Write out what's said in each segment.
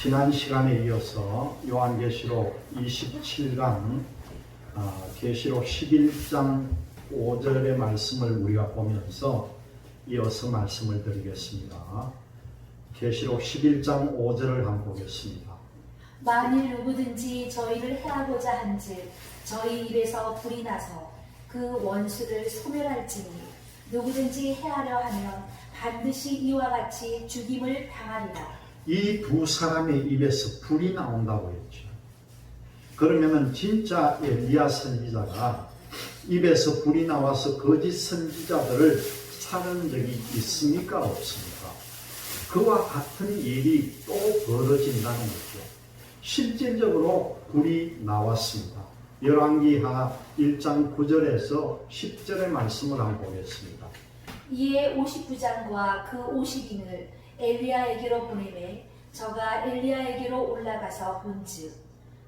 지난 시간에 이어서 요한계시록 27강 계시록 11장 5절의 말씀을 우리가 보면서 이어서 말씀을 드리겠습니다. 계시록 11장 5절을 한번 보겠습니다. 만일 누구든지 저희를 해하고자 한즉 저희 입에서 불이 나서 그 원수를 소멸할지니 누구든지 해하려 하면 반드시 이와 같이 죽임을 당하리라. 이 두 사람의 입에서 불이 나온다고 했죠. 그러면은 진짜 엘리야 선지자가 입에서 불이 나와서 거짓 선지자들을 살은 적이 있습니까? 없습니까? 그와 같은 일이 또 벌어진다는 거죠. 실질적으로 불이 나왔습니다. 열왕기하 1장 9절에서 10절의 말씀을 한번 보겠습니다. 이에 50부장과 그 50인을 엘리야에게로 보내매 저가 엘리야에게로 올라가서 본즉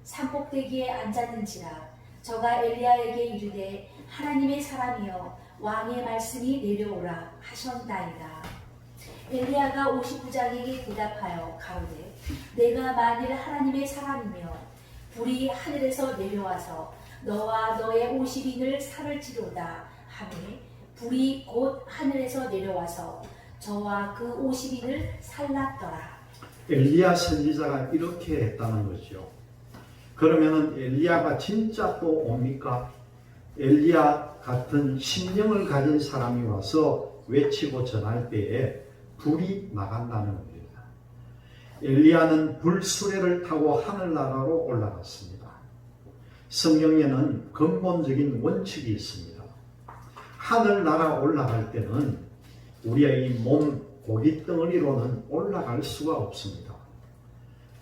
산꼭대기에 앉았는지라 저가 엘리야에게 이르되 하나님의 사람이여 왕의 말씀이 내려오라 하셨나이다. 엘리야가 50부장에게 대답하여 가로되 내가 만일 하나님의 사람이며 불이 하늘에서 내려와서 너와 너의 50인을 살을지로다 하매 불이 곧 하늘에서 내려와서 저와 그 50인을 살랐더라. 엘리야 선지자가 이렇게 했다는 거죠. 그러면은 엘리야가 진짜 또 옵니까? 엘리야 같은 심령을 가진 사람이 와서 외치고 전할 때에 불이 나간다는 겁니다. 엘리야는 불수레를 타고 하늘나라로 올라갔습니다. 성경에는 근본적인 원칙이 있습니다. 하늘나라 올라갈 때는 우리의 이 몸 고깃덩어리로는 올라갈 수가 없습니다.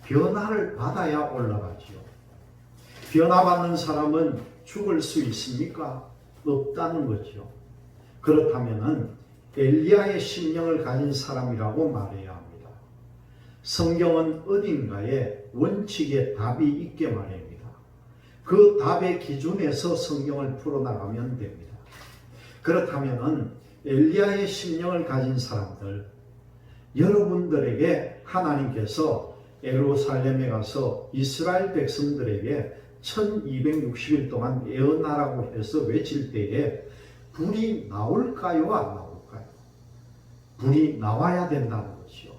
변화를 받아야 올라가지요. 변화받는 사람은 죽을 수 있습니까? 없다는 거죠. 그렇다면 엘리야의 심령을 가진 사람이라고 말해야 합니다. 성경은 어딘가에 원칙의 답이 있게 말입니다. 그 답의 기준에서 성경을 풀어나가면 됩니다. 그렇다면 엘리야의 심령을 가진 사람들, 여러분들에게 하나님께서 예루살렘에 가서 이스라엘 백성들에게 1260일 동안 예언하라고 해서 외칠 때에 불이 나올까요? 안 나올까요? 불이 나와야 된다는 것이요.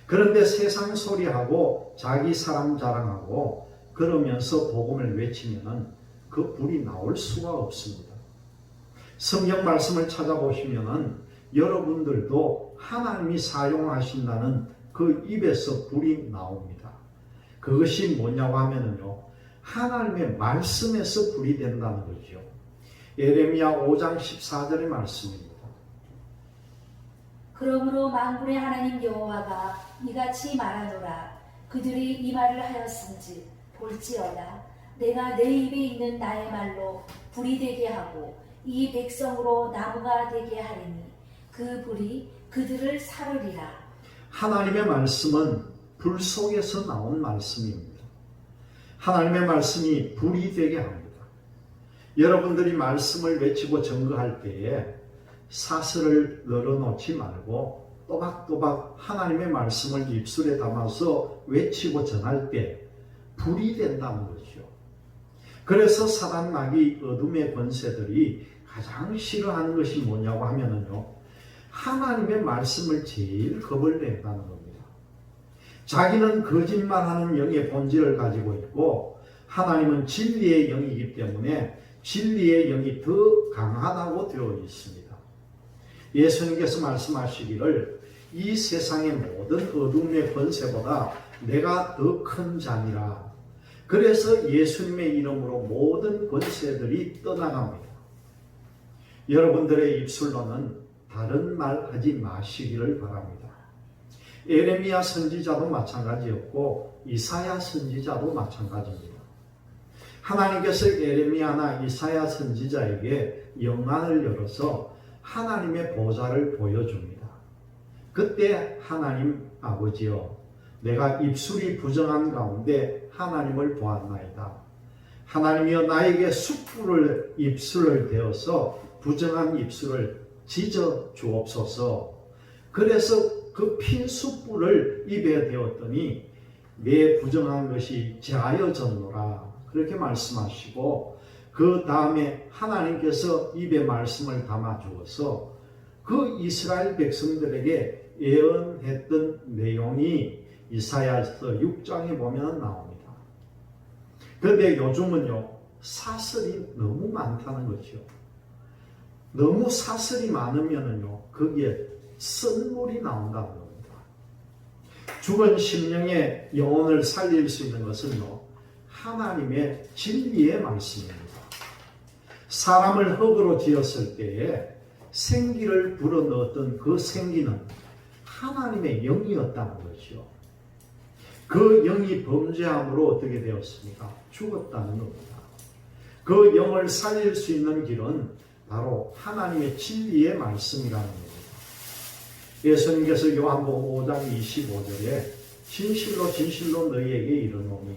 그런데 세상 소리하고 자기 사람 자랑하고 그러면서 복음을 외치면은 그 불이 나올 수가 없습니다. 성경 말씀을 찾아보시면은 여러분들도 하나님이 사용하신다는 그 입에서 불이 나옵니다. 그것이 뭐냐고 하면은요, 하나님의 말씀에서 불이 된다는 거죠. 예레미야 5장 14절의 말씀입니다. 그러므로 만군의 하나님 여호와가 이같이 말하노라. 그들이 이 말을 하였은즉 볼지어다 내가 내 입에 있는 나의 말로 불이 되게 하고 이 백성으로 나무가 되게 하리니 그 불이 그들을 사르리라. 하나님의 말씀은 불 속에서 나온 말씀입니다. 하나님의 말씀이 불이 되게 합니다. 여러분들이 말씀을 외치고 증거할 때에 사슬을 늘어놓지 말고 또박또박 하나님의 말씀을 입술에 담아서 외치고 전할 때 불이 된다는 거죠. 그래서 사단 마귀 어둠의 권세들이 가장 싫어하는 것이 뭐냐고 하면은요, 하나님의 말씀을 제일 겁을 낸다는 겁니다. 자기는 거짓말하는 영의 본질을 가지고 있고 하나님은 진리의 영이기 때문에 진리의 영이 더 강하다고 되어 있습니다. 예수님께서 말씀하시기를 이 세상의 모든 어둠의 권세보다 내가 더 큰 자니라. 그래서 예수님의 이름으로 모든 권세들이 떠나갑니다. 여러분들의 입술로는 다른 말 하지 마시기를 바랍니다. 예레미야 선지자도 마찬가지였고 이사야 선지자도 마찬가지입니다. 하나님께서 예레미야나 이사야 선지자에게 영안을 열어서 하나님의 보좌를 보여줍니다. 그때 하나님 아버지여, 내가 입술이 부정한 가운데 하나님을 보았나이다. 하나님이여, 나에게 숯불을 입술을 대어서 부정한 입술을 찢어 주옵소서. 그래서 그 핀 숯불을 입에 대었더니 내 부정한 것이 제하여졌노라 그렇게 말씀하시고 그 다음에 하나님께서 입에 말씀을 담아 주어서 그 이스라엘 백성들에게 예언했던 내용이 이사야서 6장에 보면 나옵니다. 그런데 요즘은요 사설이 너무 많다는 거죠. 너무 사설이 많으면요 거기에 쓴물이 나온다는 겁니다. 죽은 심령의 영혼을 살릴 수 있는 것은요 하나님의 진리의 말씀입니다. 사람을 흙으로 지었을 때에 생기를 불어넣었던 그 생기는 하나님의 영이었다는 거죠. 그 영이 범죄함으로 어떻게 되었습니까? 죽었다는 겁니다. 그 영을 살릴 수 있는 길은 바로 하나님의 진리의 말씀이라는 겁니다. 예수님께서 요한복음 5장 25절에 진실로 진실로 너희에게 이르노니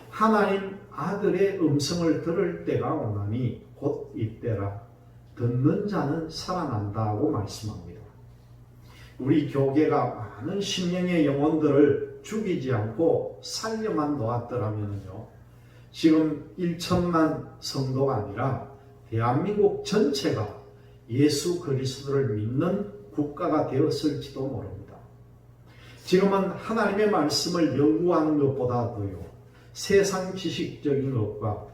하나님 아들의 음성을 들을 때가 오나니 곧 이때라 듣는 자는 살아난다고 말씀합니다. 우리 교계가 많은 심령의 영혼들을 죽이지 않고 살려만 놓았더라면요 지금 1천만 성도가 아니라 대한민국 전체가 예수 그리스도를 믿는 국가가 되었을지도 모릅니다. 지금은 하나님의 말씀을 연구하는 것보다도요 세상 지식적인 것과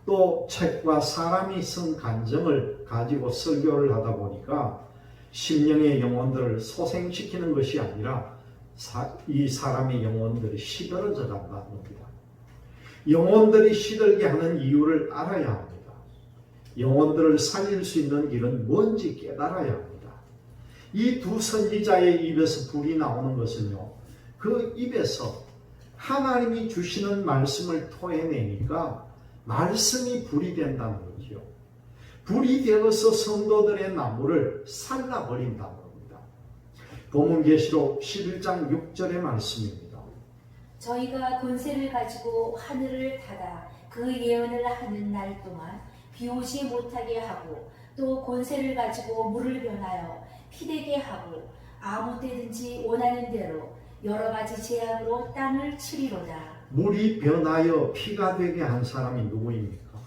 또 책과 사람이 쓴 간증을 가지고 설교를 하다 보니까 심령의 영혼들을 소생시키는 것이 아니라 이 사람의 영혼들이 시들어져 간다는 겁니다. 영혼들이 시들게 하는 이유를 알아야 합니다. 영혼들을 살릴 수 있는 길은 뭔지 깨달아야 합니다. 이 두 선지자의 입에서 불이 나오는 것은요 그 입에서 하나님이 주시는 말씀을 토해내니까 말씀이 불이 된다는 거죠. 불이 되어서 성도들의 나무를 살라버린다는 겁니다. 본문계시록 11장 6절의 말씀입니다. 저희가 권세를 가지고 하늘을 닫아 그 예언을 하는 날 동안 비오지 못하게 하고 또 권세를 가지고 물을 변하여 피되게 하고 아무 때든지 원하는 대로 여러 가지 재앙으로 땅을 치리로다. 물이 변하여 피가 되게 한 사람이 누구입니까?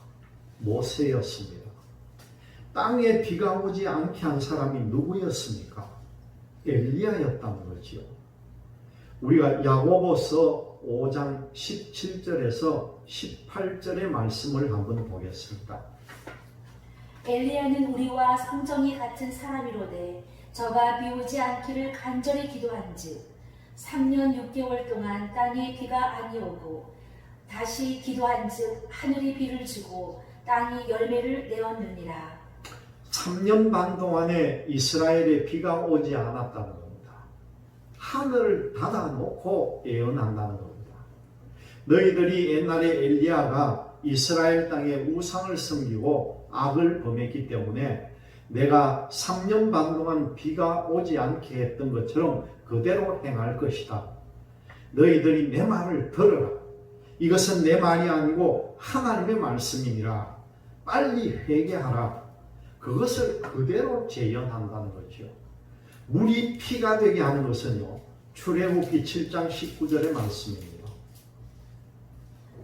모세였습니다. 땅에 비가 오지 않게 한 사람이 누구였습니까? 엘리야였다는 거지요. 우리가 야고보서 5장 17절에서 18절의 말씀을 한번 보겠습니다. 엘리야는 우리와 성정이 같은 사람이로되 저가 비오지 않기를 간절히 기도한즉 3년 6개월 동안 땅에 비가 아니오고 다시 기도한즉 하늘이 비를 주고 땅이 열매를 내었느니라. 3년 반 동안에 이스라엘에 비가 오지 않았다는 겁니다. 하늘을 닫아놓고 예언한다는 겁니다. 너희들이 옛날에 엘리야가 이스라엘 땅에 우상을 섬기고 악을 범했기 때문에 내가 3년 반 동안 비가 오지 않게 했던 것처럼 그대로 행할 것이다. 너희들이 내 말을 들어라. 이것은 내 말이 아니고 하나님의 말씀이니라. 빨리 회개하라. 그것을 그대로 재현한다는 거죠. 물이 피가 되게 하는 것은요, 출애굽기 7장 19절의 말씀입니다.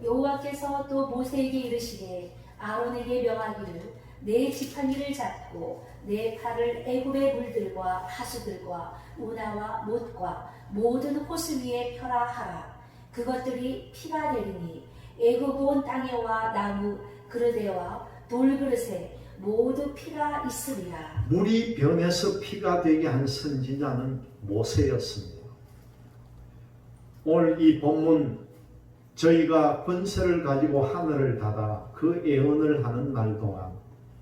여호와께서 또 모세에게 이르시되 아론에게 명하기를 내 지팡이를 잡고 내 팔을 애굽의 물들과 하수들과 운하와 못과 모든 호수 위에 펴라 하라. 그것들이 피가 되리니 애굽 온 땅에와 나무 그릇에와 돌그릇에 모두 피가 있으리라. 물이 변해서 피가 되게 한 선지자는 모세였습니다. 오늘 이 본문 저희가 권세를 가지고 하늘을 닫아 그 예언을 하는 날 동안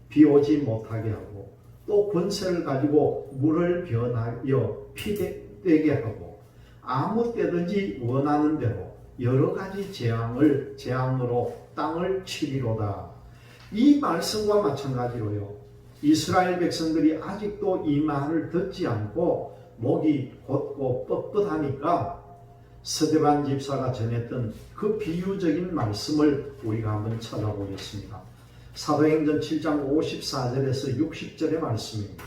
비 오지 못하게 하고 또 권세를 가지고 물을 변하여 피되게 하고 아무 때든지 원하는 대로 여러 가지 재앙으로 땅을 치리로다. 이 말씀과 마찬가지로요. 이스라엘 백성들이 아직도 이 말을 듣지 않고 목이 곧고 뻣뻣하니까 스데반 집사가 전했던 그 비유적인 말씀을 우리가 한번 찾아보겠습니다. 사도행전 7장 54절에서 60절의 말씀입니다.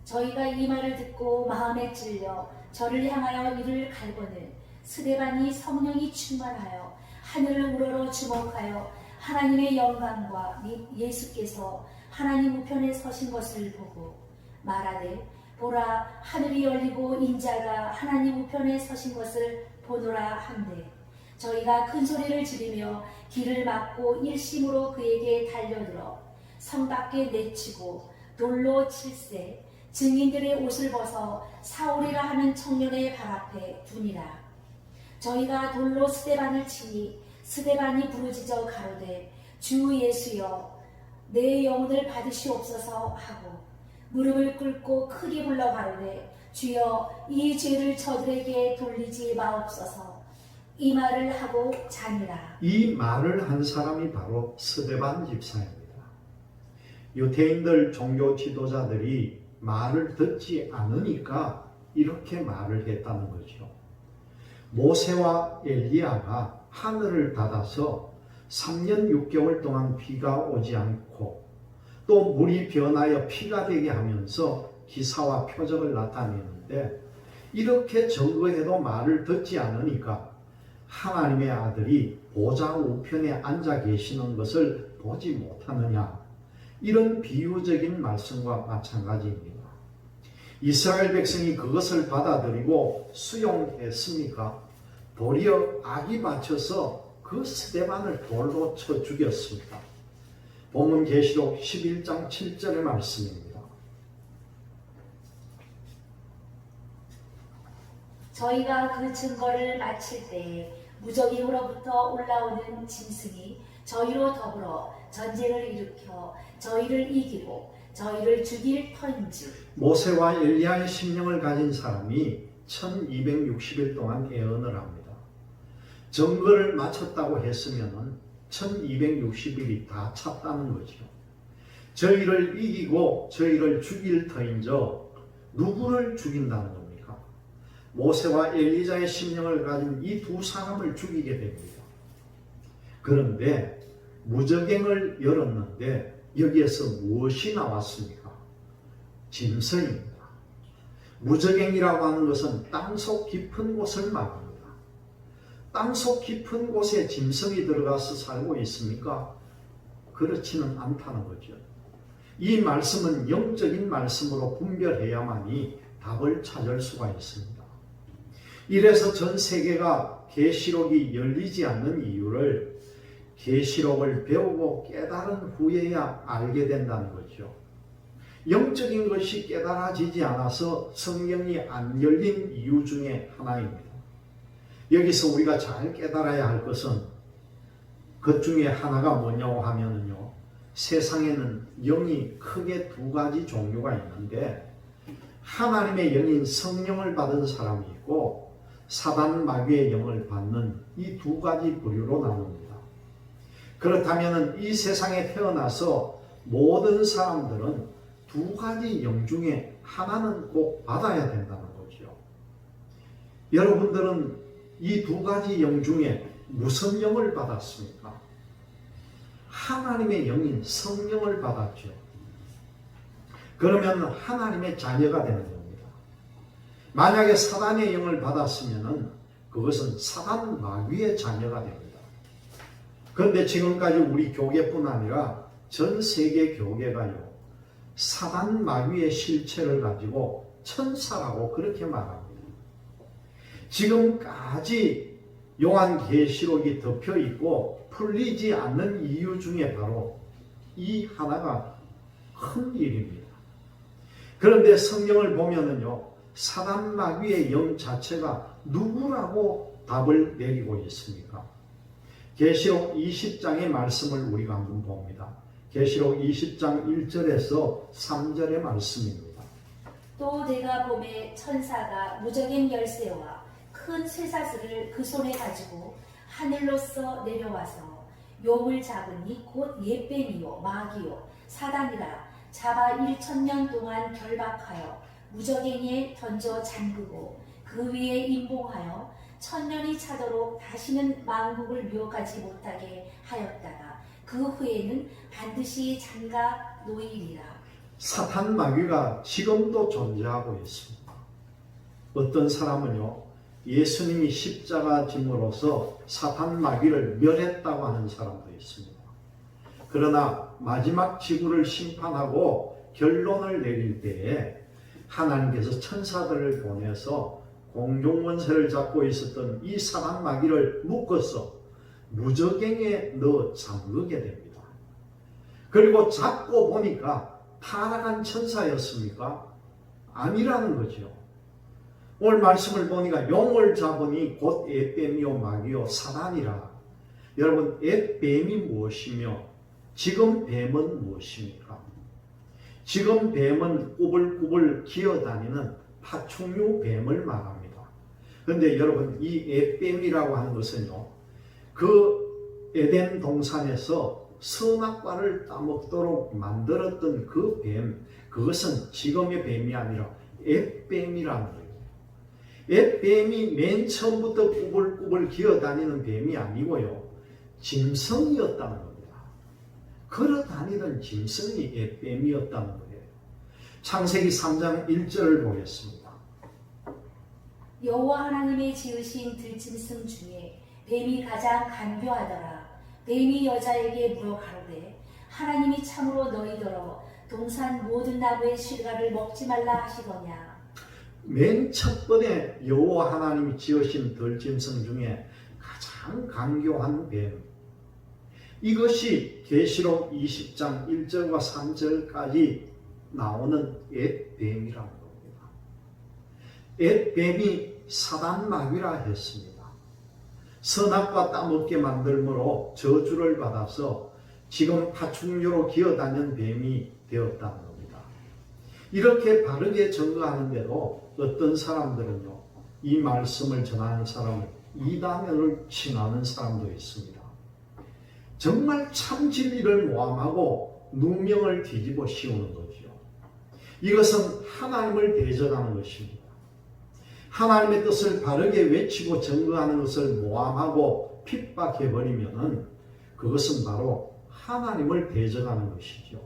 저희가 이 말을 듣고 마음에 찔려 저를 향하여 이를 갈거늘 스데반이 성령이 충만하여 하늘을 우러러 주목하여 하나님의 영광과 예수께서 하나님 우편에 서신 것을 보고 말하되 보라 하늘이 열리고 인자가 하나님 우편에 서신 것을 보노라 한데 저희가 큰 소리를 지르며 길을 막고 일심으로 그에게 달려들어 성 밖에 내치고 돌로 칠세 증인들의 옷을 벗어 사울이라 하는 청년의 발 앞에 두니라. 저희가 돌로 스데반을 치니 스데반이 부르짖어 가로되 주 예수여 내 영혼을 받으시옵소서 하고 무릎을 꿇고 크게 불러 가로되 주여 이 죄를 저들에게 돌리지 마옵소서. 이 말을 하고 자니라. 이 말을 한 사람이 바로 스데반 집사입니다. 유대인들 종교 지도자들이 말을 듣지 않으니까 이렇게 말을 했다는 거죠. 모세와 엘리야가 하늘을 닫아서 3년 6개월 동안 비가 오지 않고 또 물이 변하여 피가 되게 하면서 기사와 표적을 나타내는데 이렇게 증거해도 말을 듣지 않으니까 하나님의 아들이 보좌 우편에 앉아 계시는 것을 보지 못하느냐, 이런 비유적인 말씀과 마찬가지입니다. 이스라엘 백성이 그것을 받아들이고 수용했습니까? 도리어 악이 받쳐서 그 스데반을 돌로 쳐 죽였습니다. 본문 계시록 11장 7절의 말씀입니다. 저희가 그 증거를 마칠 때에 무적임으로부터 올라오는 짐승이 저희로 더불어 전쟁을 일으켜 저희를 이기고 저희를 죽일 터인즉 모세와 엘리야의 심령을 가진 사람이 1260일 동안 애언을 합니다. 증거를 마쳤다고 했으면 1260일이 다 찼다는 거죠. 저희를 이기고 저희를 죽일 터인즉 누구를 죽인다는 겁니까? 모세와 엘리자의 심령을 가진 이 두 사람을 죽이게 됩니다. 그런데 무저갱을 열었는데 여기에서 무엇이 나왔습니까? 짐승입니다. 무저갱이라고 하는 것은 땅속 깊은 곳을 말합니다. 땅속 깊은 곳에 짐승이 들어가서 살고 있습니까? 그렇지는 않다는 거죠. 이 말씀은 영적인 말씀으로 분별해야만이 답을 찾을 수가 있습니다. 이래서 전 세계가 계시록이 열리지 않는 이유를 계시록을 배우고 깨달은 후에야 알게 된다는 거죠. 영적인 것이 깨달아지지 않아서 성경이 안 열린 이유 중에 하나입니다. 여기서 우리가 잘 깨달아야 할 것은 그 중에 하나가 뭐냐고 하면요, 세상에는 영이 크게 두 가지 종류가 있는데 하나님의 영인 성령을 받은 사람이 있고 사단 마귀의 영을 받는 이 두 가지 부류로 나눕니다. 그렇다면 이 세상에 태어나서 모든 사람들은 두 가지 영 중에 하나는 꼭 받아야 된다는 거죠. 여러분들은 이 두 가지 영 중에 무슨 영을 받았습니까? 하나님의 영인 성령을 받았죠. 그러면 하나님의 자녀가 되는 겁니다. 만약에 사단의 영을 받았으면 그것은 사단 마귀의 자녀가 됩니다. 그런데 지금까지 우리 교계뿐 아니라 전 세계 교계가요, 사단 마귀의 실체를 가지고 천사라고 그렇게 말합니다. 지금까지 요한계시록이 덮여 있고 풀리지 않는 이유 중에 바로 이 하나가 큰 일입니다. 그런데 성경을 보면은요, 사단 마귀의 영 자체가 누구라고 답을 내리고 있습니까? 계시록 20장의 말씀을 우리가 한번 봅니다. 계시록 20장 1절에서 3절의 말씀입니다. 또 내가 봄에 천사가 무적인 열쇠와 큰 쇠사슬을 그 손에 가지고 하늘로서 내려와서 용을 잡으니 곧 옛뱀이요 마귀요 사단이라 잡아 1000년 동안 결박하여 무적행에 던져 잠그고 그 위에 임봉하여 1000년이 차도록 다시는 만국을 유혹하지 못하게 하였다가 그 후에는 반드시 장가 놓이리라. 사탄 마귀가 지금도 존재하고 있습니다. 어떤 사람은요, 예수님이 십자가 짐으로써 사탄 마귀를 멸했다고 하는 사람도 있습니다. 그러나 마지막 지구를 심판하고 결론을 내릴 때에 하나님께서 천사들을 보내서 공중권세를 잡고 있었던 이 사탄 마귀를 묶어서 무저갱에 넣어 잠그게 됩니다. 그리고 잡고 보니까 타락한 천사였습니까? 아니라는 거죠. 오늘 말씀을 보니까 용을 잡으니 곧 앳뱀이요 마귀요 사단이라. 여러분, 앳뱀이 무엇이며 지금 뱀은 무엇입니까? 지금 뱀은 꾸불꾸불 기어다니는 파충류 뱀을 말합니다. 그런데 여러분, 이 앳뱀이라고 하는 것은요, 그 에덴 동산에서 선악과를 따먹도록 만들었던 그 뱀, 그것은 지금의 뱀이 아니라 앳뱀이라는 거예요. 앳뱀이 맨 처음부터 꾸불꾸불 기어다니는 뱀이 아니고요, 짐승이었다는 겁니다. 걸어다니던 짐승이 앳뱀이었다는 거예요. 창세기 3장 1절을 보겠습니다. 여호와 하나님의 지으신 들짐승 중에 뱀이 가장 간교하더라. 뱀이 여자에게 물어 가로되 하나님이 참으로 너희더러 동산 모든 나무의 실과를 먹지 말라 하시더냐. 맨 첫 번에 여호와 하나님이 지으신 들짐승 중에 가장 간교한 뱀, 이것이 계시록 20장 1절과 3절까지 나오는 앳뱀이라는 겁니다. 앳뱀이 사단 마귀라 했습니다. 선악과 따먹게 만들므로 저주를 받아서 지금 파충류로 기어다니는 뱀이 되었다는 겁니다. 이렇게 바르게 증거하는데도 어떤 사람들은요, 이 말씀을 전하는 사람을 이단을 칭하는 사람도 있습니다. 정말 참 진리를 모함하고 누명을 뒤집어 씌우는 거죠. 이것은 하나님을 대적하는 것입니다. 하나님의 뜻을 바르게 외치고 증거하는 것을 모함하고 핍박해버리면 그것은 바로 하나님을 대적하는 것이죠.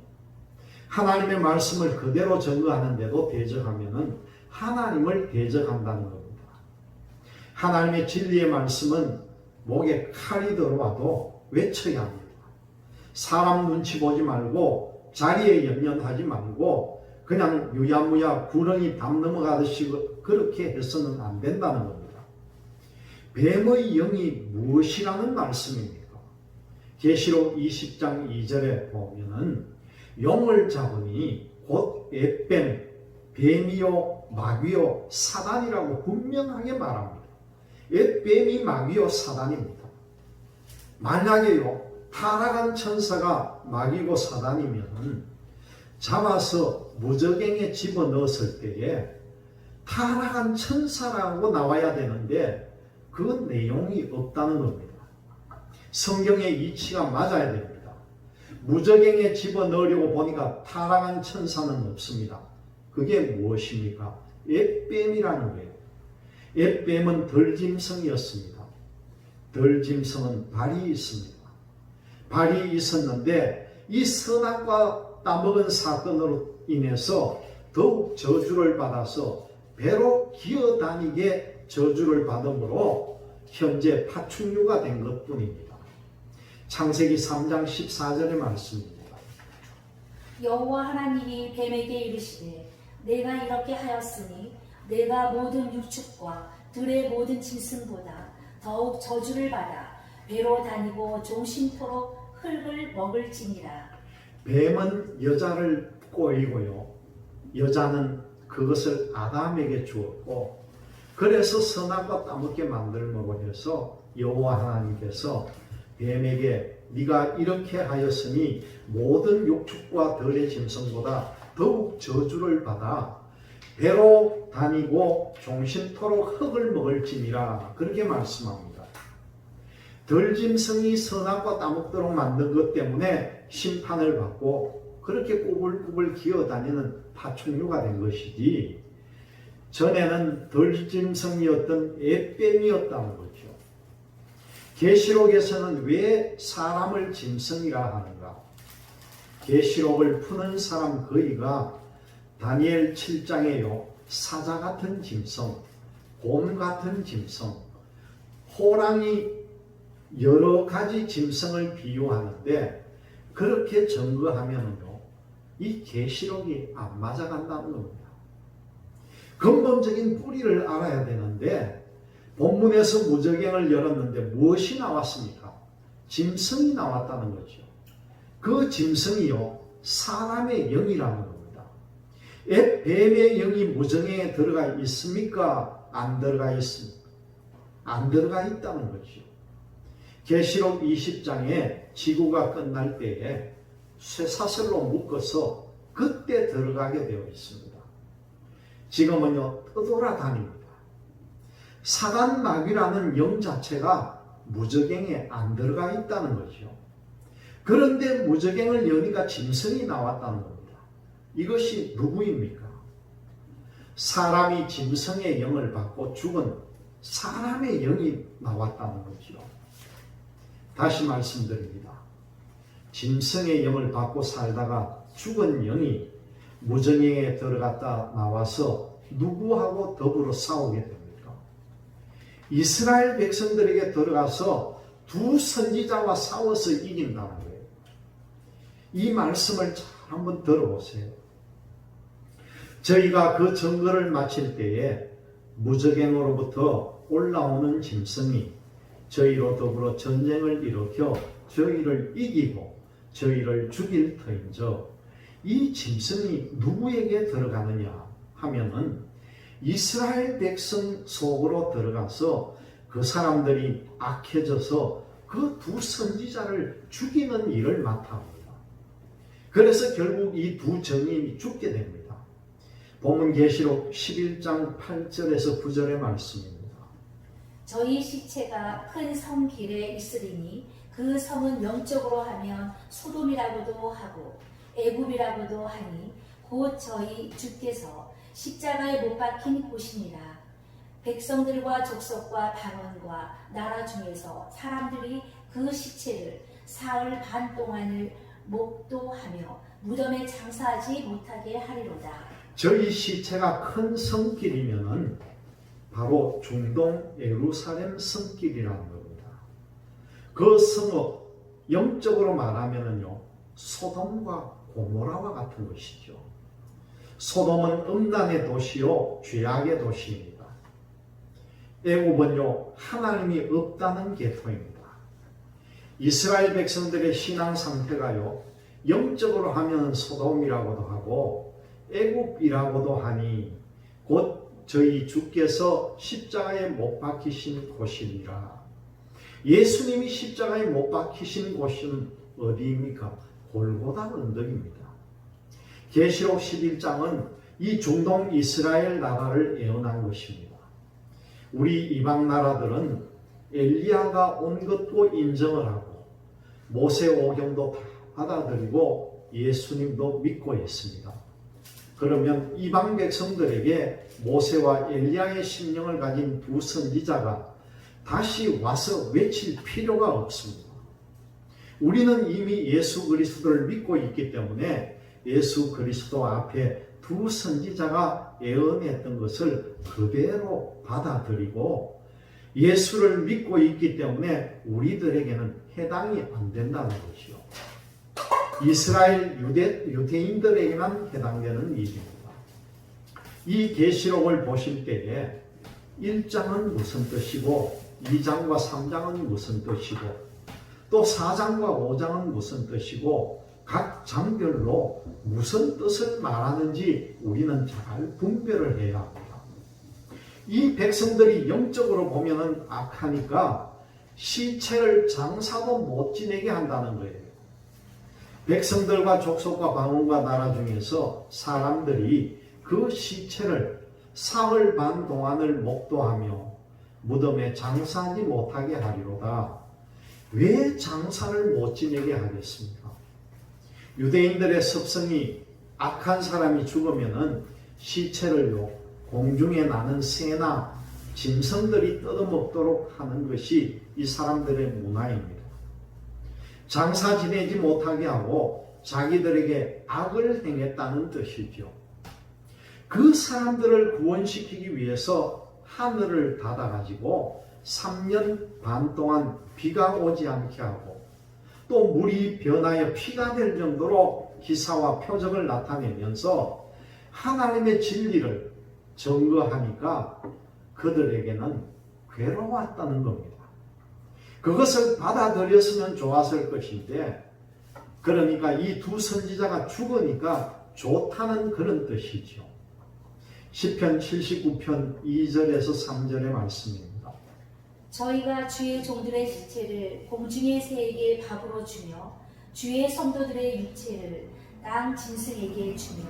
하나님의 말씀을 그대로 증거하는데도 대적하면 하나님을 대적한다는 겁니다. 하나님의 진리의 말씀은 목에 칼이 들어와도 외쳐야 합니다. 사람 눈치 보지 말고 자리에 연연하지 말고 그냥 유야무야 구렁이 담 넘어가듯이 그렇게 해서는 안 된다는 겁니다. 뱀의 영이 무엇이라는 말씀입니까? 계시록 20장 2절에 보면은 용을 잡으니 곧 앳뱀, 뱀이요 마귀요 사단이라고 분명하게 말합니다. 앳뱀이 마귀요 사단입니다. 만약에요, 타락한 천사가 마귀고 사단이면 잡아서 무저갱에 집어넣었을 때에 타락한 천사라고 나와야 되는데 그 내용이 없다는 겁니다. 성경의 이치가 맞아야 됩니다. 무저갱에 집어넣으려고 보니까 타락한 천사는 없습니다. 그게 무엇입니까? 앳뱀이라는 거예요. 앳뱀은 들짐승이었습니다. 들짐승은 발이 있습니다. 발이 있었는데 이 선악과 따먹은 사건으로 인해서 더욱 저주를 받아서 배로 기어다니게 저주를 받음으로 현재 파충류가 된 것뿐입니다. 창세기 3장 14절의 말씀입니다. 여호와 하나님이 뱀에게 이르시되 내가 이렇게 하였으니 내가 모든 육축과 들의 모든 짐승보다 더욱 저주를 받아 배로 다니고 종신토록 흙을 먹을지니라. 뱀은 여자를 꼬이고요, 여자는 그것을 아담에게 주었고, 그래서 선악과 따먹게 만들므로 해서 여호와 하나님께서 뱀에게 네가 이렇게 하였으니 모든 육축과 들의 짐승보다 더욱 저주를 받아 배로 다니고 종신토록 흙을 먹을지니라, 그렇게 말씀합니다. 들짐승이 선악과 따먹도록 만든 것 때문에 심판을 받고 그렇게 꾸불꾸불 기어다니는 파충류가 된 것이지, 전에는 들짐승이었던 앳뱀이었다는 거죠. 계시록에서는 왜 사람을 짐승이라 하는가? 계시록을 푸는 사람 거의가 다니엘 7장에요, 사자 같은 짐승, 곰 같은 짐승, 호랑이 여러 가지 짐승을 비유하는데 그렇게 증거하면요 이 계시록이 안 맞아간다는 겁니다. 근본적인 뿌리를 알아야 되는데 본문에서 무저갱을 열었는데 무엇이 나왔습니까? 짐승이 나왔다는 거죠. 그 짐승이요 사람의 영이라는 겁니다. 뱀의 영이 무저갱에 들어가 있습니까? 안 들어가 있습니까? 안 들어가 있다는 거죠. 계시록 20장에 지구가 끝날 때에 쇠사슬로 묶어서 그때 들어가게 되어 있습니다. 지금은요 떠돌아다닙니다. 사단 마귀라는 영 자체가 무저갱에 안 들어가 있다는 거죠. 그런데 무저갱을 여니까 짐승이 나왔다는 겁니다. 이것이 누구입니까? 사람이 짐승의 영을 받고 죽은 사람의 영이 나왔다는 거죠. 다시 말씀드립니다. 짐승의 영을 받고 살다가 죽은 영이 무저갱에 들어갔다 나와서 누구하고 더불어 싸우게 됩니까? 이스라엘 백성들에게 들어가서 두 선지자와 싸워서 이긴다는 거예요. 이 말씀을 잘 한번 들어보세요. 저희가 그 증거를 마칠 때에 무저갱으로부터 올라오는 짐승이 저희로 더불어 전쟁을 일으켜 저희를 이기고 저희를 죽일 터인저 이 짐승이 누구에게 들어가느냐 하면은 이스라엘 백성 속으로 들어가서 그 사람들이 악해져서 그 두 선지자를 죽이는 일을 맡아옵니다. 그래서 결국 이 두 정인이 죽게 됩니다. 본문 계시록 11장 8절에서 9절의 말씀입니다. 저희 시체가 큰 성 길에 있으리니 그 성은 영적으로 하면 소돔이라고도 하고 애굽이라고도 하니 곧 저희 주께서 십자가에 못 박힌 곳이니라. 백성들과 족속과 방언과 나라 중에서 사람들이 그 시체를 사흘 반 동안을 목도하며 무덤에 장사하지 못하게 하리로다. 저희 시체가 큰 성길이면은 바로 중동 예루살렘 성길이라는 겁니다. 그 성읍 영적으로 말하면은요 소돔과 고모라와 같은 것이죠. 소돔은 음란의 도시요 죄악의 도시입니다. 애굽은요 하나님이 없다는 계통입니다. 이스라엘 백성들의 신앙 상태가요 영적으로 하면 소돔이라고도 하고 애굽이라고도 하니 곧 저희 주께서 십자가에 못 박히신 곳이니라. 예수님이 십자가에 못 박히신 곳은 어디입니까? 골고다 언덕입니다. 계시록 11장은 이 중동 이스라엘 나라를 예언한 것입니다. 우리 이방 나라들은 엘리야가 온 것도 인정을 하고 모세 오경도 다 받아들이고 예수님도 믿고 있습니다. 그러면 이방 백성들에게 모세와 엘리야의 심령을 가진 두 선지자가 다시 와서 외칠 필요가 없습니다. 우리는 이미 예수 그리스도를 믿고 있기 때문에 예수 그리스도 앞에 두 선지자가 예언했던 것을 그대로 받아들이고 예수를 믿고 있기 때문에 우리들에게는 해당이 안 된다는 것이요. 이스라엘 유대인들에게만 해당되는 일입니다. 이 계시록을 보실 때에 1장은 무슨 뜻이고 2장과 3장은 무슨 뜻이고 또 4장과 5장은 무슨 뜻이고 각 장별로 무슨 뜻을 말하는지 우리는 잘 분별을 해야 합니다. 이 백성들이 영적으로 보면은 악하니까 시체를 장사도 못 지내게 한다는 거예요. 백성들과 족속과 방언과 나라 중에서 사람들이 그 시체를 사흘 반 동안을 목도하며 무덤에 장사하지 못하게 하리로다. 왜 장사를 못 지내게 하겠습니까? 유대인들의 습성이 악한 사람이 죽으면은 시체를요 공중에 나는 새나 짐승들이 뜯어먹도록 하는 것이 이 사람들의 문화입니다. 장사 지내지 못하게 하고 자기들에게 악을 행했다는 뜻이죠. 그 사람들을 구원시키기 위해서 하늘을 닫아가지고 3년 반 동안 비가 오지 않게 하고 또 물이 변하여 피가 될 정도로 기사와 표적을 나타내면서 하나님의 진리를 증거하니까 그들에게는 괴로웠다는 겁니다. 그것을 받아들였으면 좋았을 것인데, 그러니까 이 두 선지자가 죽으니까 좋다는 그런 뜻이죠. 시편 79편 2절에서 3절의 말씀입니다. 저희가 주의 종들의 시체를 공중의 새에게 밥으로 주며 주의 성도들의 육체를 땅 짐승에게 주며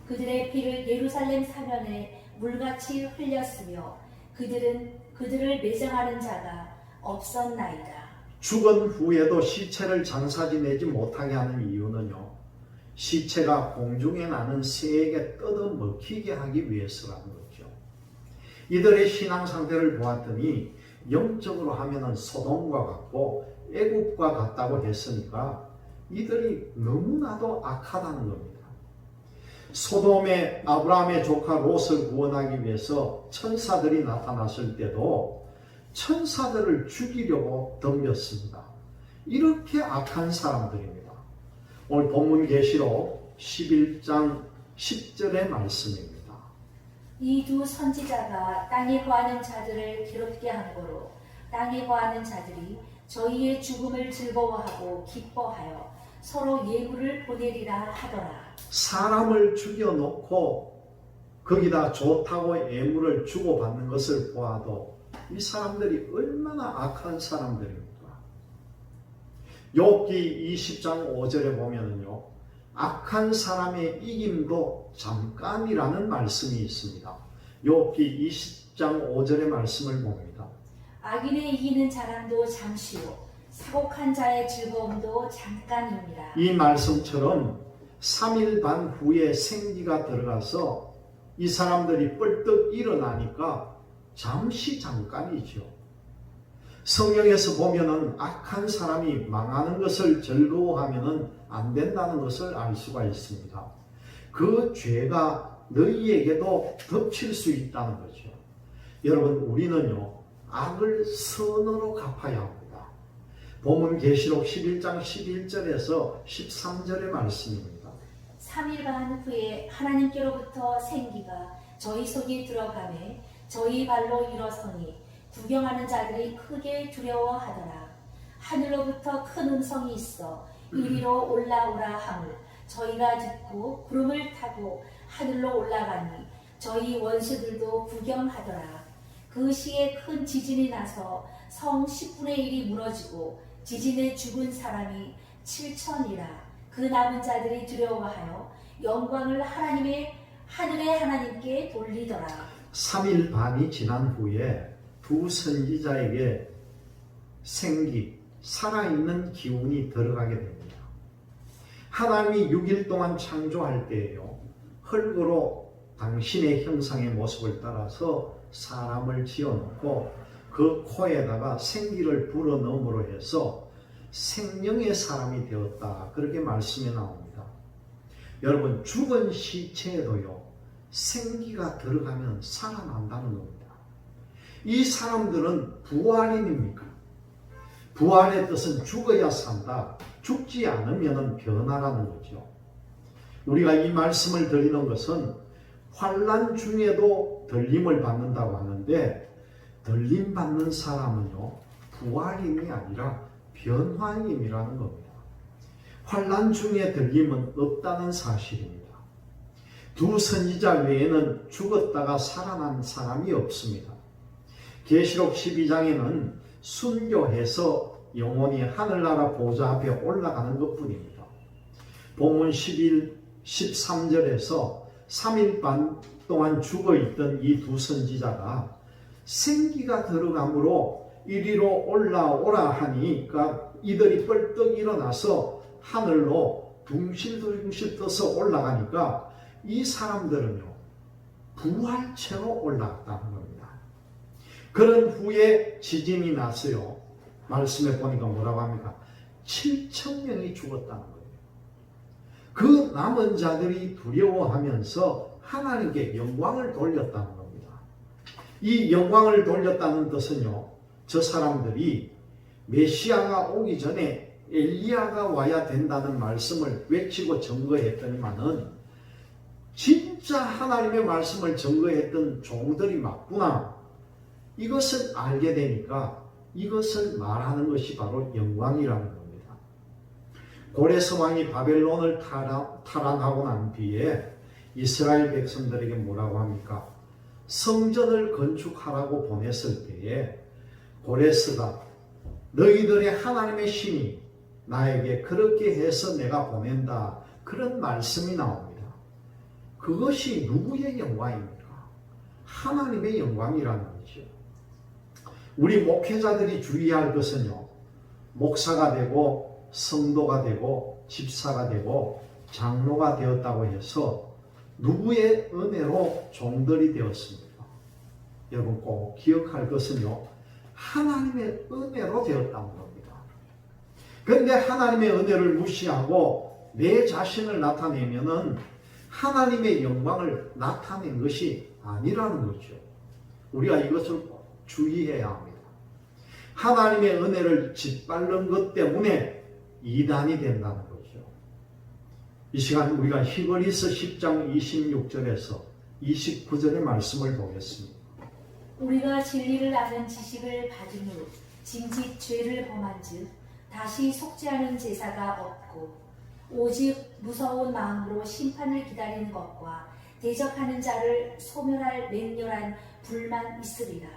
그들의 피를 예루살렘 사면에 물같이 흘렸으며 그들을 매장하는 자가 없었나이다. 죽은 후에도 시체를 장사 지내지 못하게 하는 이유는요, 시체가 공중에 나는 새에게 뜯어먹히게 하기 위해서라는 거죠. 이들의 신앙 상태를 보았더니 영적으로 하면은 소돔과 같고 애국과 같다고 했으니까 이들이 너무나도 악하다는 겁니다. 소돔의 아브라함의 조카 롯을 구원하기 위해서 천사들이 나타났을 때도 천사들을 죽이려고 덤볐습니다. 이렇게 악한 사람들입니다. 오늘 본문 계시록 11장 10절의 말씀입니다. 이 두 선지자가 땅에 거하는 자들을 괴롭게 함으로 땅에 거하는 자들이 저희의 죽음을 즐거워하고 기뻐하여 서로 예물을 보내리라 하더라. 사람을 죽여놓고 거기다 좋다고 예물을 주고받는 것을 보아도 이 사람들이 얼마나 악한 사람들입니까? 욥기 20장 5절에 보면은요, 악한 사람의 이김도 잠깐이라는 말씀이 있습니다. 욥기 20장 5절의 말씀을 봅니다. 악인의 이기는 자랑도 잠시요 사곡한 자의 즐거움도 잠깐입니다. 이 말씀처럼 3일 반 후에 생기가 들어가서 이 사람들이 뻘떡 일어나니까 잠깐이죠. 성경에서 보면은 악한 사람이 망하는 것을 즐거워하면은 안 된다는 것을 알 수가 있습니다. 그 죄가 너희에게도 덮칠 수 있다는 거죠. 여러분, 우리는요, 악을 선으로 갚아야 합니다. 본문 계시록 11장 11절에서 13절의 말씀입니다. 3일 반 후에 하나님께로부터 생기가 저희 속에 들어가매 저희 발로 일어서니 구경하는 자들이 크게 두려워하더라. 하늘로부터 큰 음성이 있어 이리로 올라오라 함을 저희가 듣고 구름을 타고 하늘로 올라가니 저희 원수들도 구경하더라. 그 시에 큰 지진이 나서 성 10분의 1이 무너지고 지진에 죽은 사람이 7천이라. 그 남은 자들이 두려워하여 영광을 하늘의 하나님께 돌리더라. 3일 반이 지난 후에 두 선지자에게 살아있는 기운이 들어가게 됩니다. 하나님이 6일 동안 창조할 때에요, 흙으로 당신의 형상의 모습을 따라서 사람을 지어놓고 그 코에다가 생기를 불어넣음으로 해서 생명의 사람이 되었다, 그렇게 말씀이 나옵니다. 여러분, 죽은 시체에도요, 생기가 들어가면 살아난다는 겁니다. 이 사람들은 부활인입니까? 부활의 뜻은 죽어야 산다, 죽지 않으면 변화라는 거죠. 우리가 이 말씀을 드리는 것은 환난 중에도 들림을 받는다고 하는데, 들림 받는 사람은요, 부활임이 아니라 변화임이라는 겁니다. 환난 중에 들림은 없다는 사실입니다. 두 선지자 외에는 죽었다가 살아난 사람이 없습니다. 계시록 12장에는 순교해서 영원히 하늘나라 보좌 앞에 올라가는 것뿐입니다. 본문 13절에서 3일 반 동안 죽어있던 이 두 선지자가 생기가 들어감으로 이리로 올라오라 하니까 이들이 뻘떡 일어나서 하늘로 둥실둥실 떠서 올라가니까 이 사람들은요, 부활체로 올라갔다는 겁니다. 그런 후에 지진이 났어요. 말씀에 보니까 뭐라고 합니까? 7,000명이 죽었다는 거예요. 그 남은 자들이 두려워하면서 하나님께 영광을 돌렸다는 겁니다. 이 영광을 돌렸다는 뜻은요, 저 사람들이 메시아가 오기 전에 엘리야가 와야 된다는 말씀을 외치고 증거했더니만은 진짜 하나님의 말씀을 증거했던 종들이 맞구나, 이것을 알게 되니까 이것을 말하는 것이 바로 영광이라는 겁니다. 고레스 왕이 바벨론을 탈환하고 난 뒤에 이스라엘 백성들에게 뭐라고 합니까? 성전을 건축하라고 보냈을 때에 고레스가 너희들의 하나님의 신이 나에게 그렇게 해서 내가 보낸다, 그런 말씀이 나옵니다. 그것이 누구의 영광입니까? 하나님의 영광이라는 거죠. 우리 목회자들이 주의할 것은요, 목사가 되고 성도가 되고 집사가 되고 장로가 되었다고 해서 누구의 은혜로 종들이 되었습니까? 여러분 꼭 기억할 것은요, 하나님의 은혜로 되었다는 겁니다. 그런데 하나님의 은혜를 무시하고 내 자신을 나타내면은 하나님의 영광을 나타낸 것이 아니라는 거죠. 우리가 이것을 꼭 주의해야 합니다. 하나님의 은혜를 짓밟는 것 때문에 이단이 된다는 거죠. 이 시간 우리가 히브리서 10장 26절에서 29절의 말씀을 보겠습니다. 우리가 진리를 아는 지식을 받은 후 짐짓 죄를 범한즉 다시 속죄하는 제사가 없고 오직 무서운 마음으로 심판을 기다리는 것과 대적하는 자를 소멸할 맹렬한 불만 있으리라.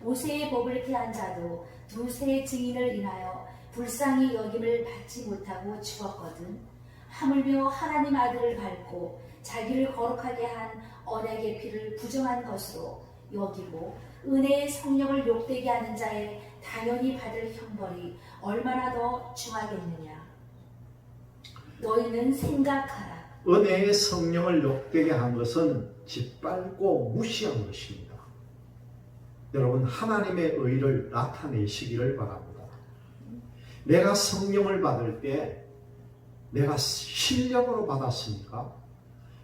모세의 법을 피한 자도 두세 증인을 인하여 불쌍히 여김을 받지 못하고 죽었거든. 하물며 하나님 아들을 밟고 자기를 거룩하게 한 언약의 피를 부정한 것으로 여기고 은혜의 성령을 욕되게 하는 자의 당연히 받을 형벌이 얼마나 더 중하겠느냐. 너희는 생각하라. 은혜의 성령을 욕되게 한 것은 짓밟고 무시한 것입니다. 여러분, 하나님의 의를 나타내시기를 바랍니다. 내가 성령을 받을 때 내가 실력으로 받았습니까?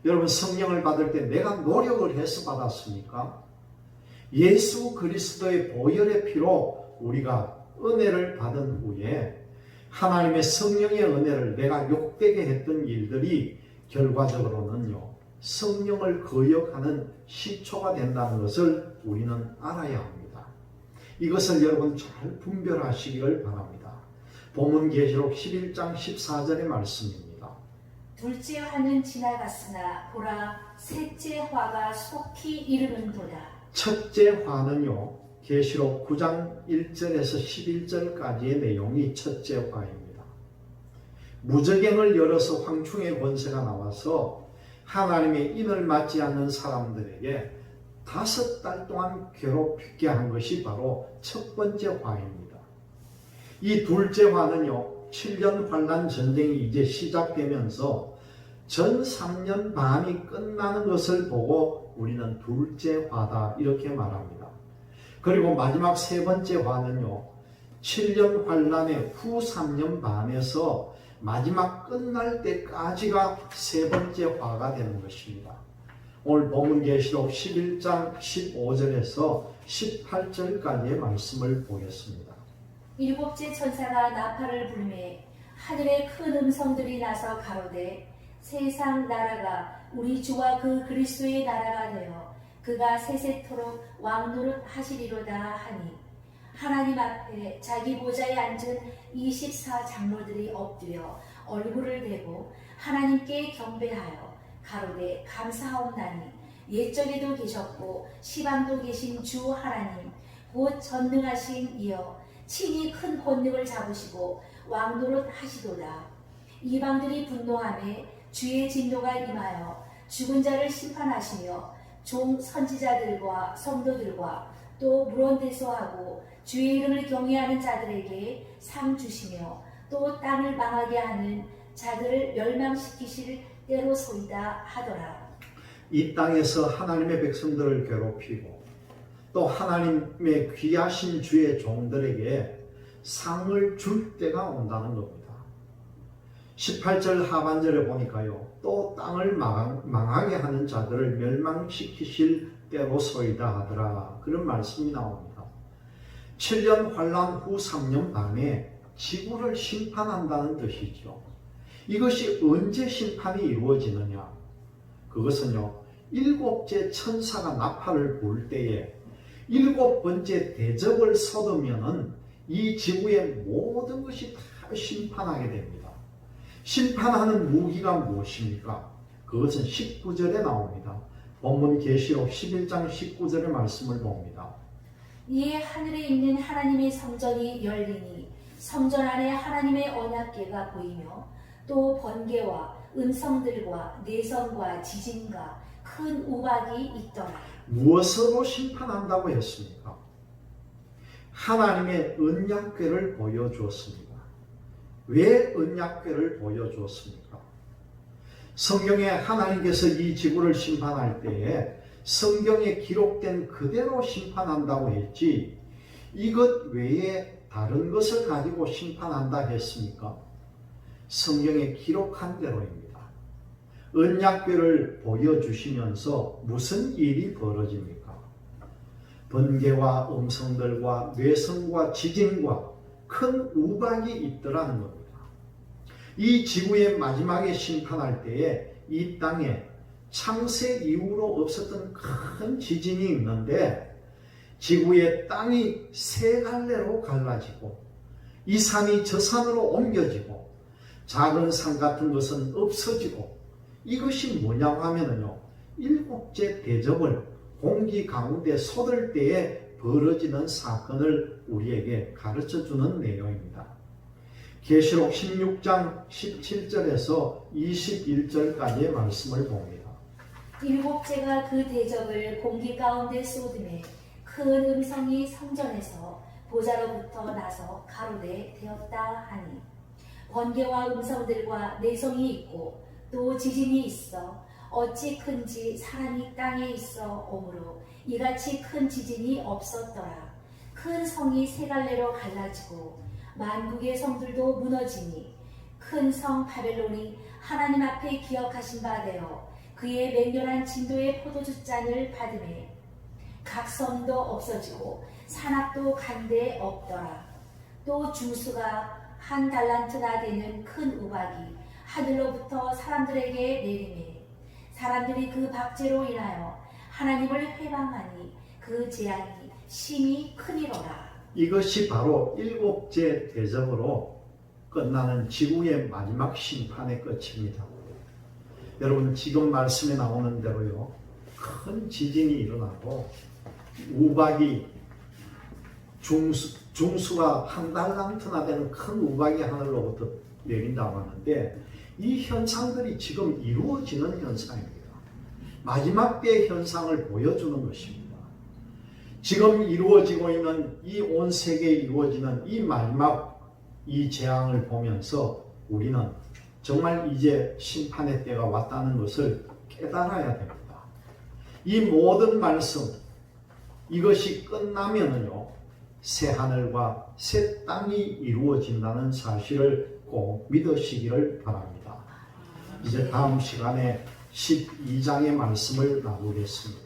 여러분, 성령을 받을 때 내가 노력을 해서 받았습니까? 예수 그리스도의 보혈의 피로 우리가 은혜를 받은 후에 하나님의 성령의 은혜를 내가 욕되게 했던 일들이 결과적으로는요, 성령을 거역하는 시초가 된다는 것을 우리는 알아야 합니다. 이것을 여러분 잘 분별하시기를 바랍니다. 본문 계시록 11장 14절의 말씀입니다. 둘째 화는 지나갔으나 보라 셋째 화가 속히 이르는도다. 첫째 화는요, 계시록 9장 1절에서 11절까지의 내용이 첫째 화입니다. 무저갱을 열어서 황충의 권세가 나와서 하나님의 인을 맞지 않는 사람들에게 5달 동안 괴롭게 한 것이 바로 첫 번째 화입니다. 이 둘째 화는요, 7년 환난 전쟁이 이제 시작되면서 전 3년 반이 끝나는 것을 보고 우리는 둘째 화다 이렇게 말합니다. 그리고 마지막 세 번째 화는요, 7년 환난의 후 3년 반에서 마지막 끝날 때까지가 세 번째 화가 되는 것입니다. 오늘 본문 계시록 11장 15절에서 18절까지의 말씀을 보겠습니다. 일곱째 천사가 나팔을 불매 하늘에 큰 음성들이 나서 가로되 세상 나라가 우리 주와 그 그리스도의 나라가 되어 그가 세세토록 왕노릇 하시리로다 하니 하나님 앞에 자기 보좌에 앉은 24장로들이 엎드려 얼굴을 대고 하나님께 경배하여 가로되 감사하옵나니 옛적에도 계셨고 시방도 계신 주 하나님 곧 전능하신 이여 친히 큰 권능을 잡으시고 왕노릇 하시도다. 이방들이 분노하매 주의 진노가 임하여 죽은 자를 심판하시며 종 선지자들과 성도들과 또 물원대소하고 주의 이름을 경외하는 자들에게 상 주시며 또 땅을 망하게 하는 자들을 멸망시키실 때로소이다 하더라. 이 땅에서 하나님의 백성들을 괴롭히고 또 하나님의 귀하신 주의 종들에게 상을 줄 때가 온다는 겁니다. 18절 하반절에 보니까요, 또 땅을 망하게 하는 자들을 멸망시키실 때로소이다 하더라. 그런 말씀이 나옵니다. 7년 환란 후 3년 반에 지구를 심판한다는 뜻이죠. 이것이 언제 심판이 이루어지느냐? 그것은요, 일곱째 천사가 나팔을 불 때에 일곱 번째 대접을 쏟으면은 이 지구의 모든 것이 다 심판하게 됩니다. 심판하는 무기가 무엇입니까? 그것은 19절에 나옵니다. 본문 계시록 11장 19절의 말씀을 봅니다. 이에 하늘에 있는 하나님의 성전이 열리니 성전 안에 하나님의 언약궤가 보이며 또 번개와 음성들과 내성과 지진과 큰 우박이 있더라. 무엇으로 심판한다고 했습니까? 하나님의 언약궤를 보여주었습니다. 왜 언약궤를 보여주었습니까? 성경에 하나님께서 이 지구를 심판할 때에 성경에 기록된 그대로 심판한다고 했지 이것 외에 다른 것을 가지고 심판한다 했습니까? 성경에 기록한 대로입니다. 언약궤를 보여주시면서 무슨 일이 벌어집니까? 번개와 음성들과 뇌성과 지진과 큰 우박이 있더라는 겁니다. 이 지구의 마지막에 심판할 때에 이 땅에 창세 이후로 없었던 큰 지진이 있는데 지구의 땅이 세 갈래로 갈라지고 이 산이 저 산으로 옮겨지고 작은 산 같은 것은 없어지고 이것이 뭐냐고 하면요, 일곱째 대접을 공기 가운데 쏟을 때에 벌어지는 사건을 우리에게 가르쳐주는 내용입니다. 계시록 16장 17절에서 21절까지의 말씀을 봅니다. 일곱째가 그 대접을 공기 가운데 쏟음에 큰 음성이 성전에서 보좌로부터 나서 가로되 되었다 하니 번개와 음성들과 내성이 있고 또 지진이 있어 어찌 큰지 사람이 땅에 있어 오므로 이같이 큰 지진이 없었더라. 큰 성이 세 갈래로 갈라지고 만국의 성들도 무너지니 큰 성 바벨론이 하나님 앞에 기억하신 바 되어 그의 맹렬한 진도의 포도주 잔을 받으매 각 섬도 없어지고 산악도 간데 없더라. 또 중수가 한 달란트나 되는 큰 우박이 하늘로부터 사람들에게 내리매 사람들이 그 박제로 인하여 하나님을 회방하니 그 재앙이 심히 크니로라. 이것이 바로 일곱째 대접으로 끝나는 지구의 마지막 심판의 끝입니다. 여러분, 지금 말씀에 나오는 대로요, 큰 지진이 일어나고 우박이 중수가 한 달란트나 되는 큰 우박이 하늘로부터 내린다고 하는데 이 현상들이 지금 이루어지는 현상입니다. 마지막 때의 현상을 보여주는 것입니다. 지금 이루어지고 있는 이 온 세계에 이루어지는 이 마지막 이 재앙을 보면서 우리는 정말 이제 심판의 때가 왔다는 것을 깨달아야 됩니다. 이 모든 말씀, 이것이 끝나면은요, 새 하늘과 새 땅이 이루어진다는 사실을 꼭 믿으시기를 바랍니다. 이제 다음 시간에 12장의 말씀을 나누겠습니다.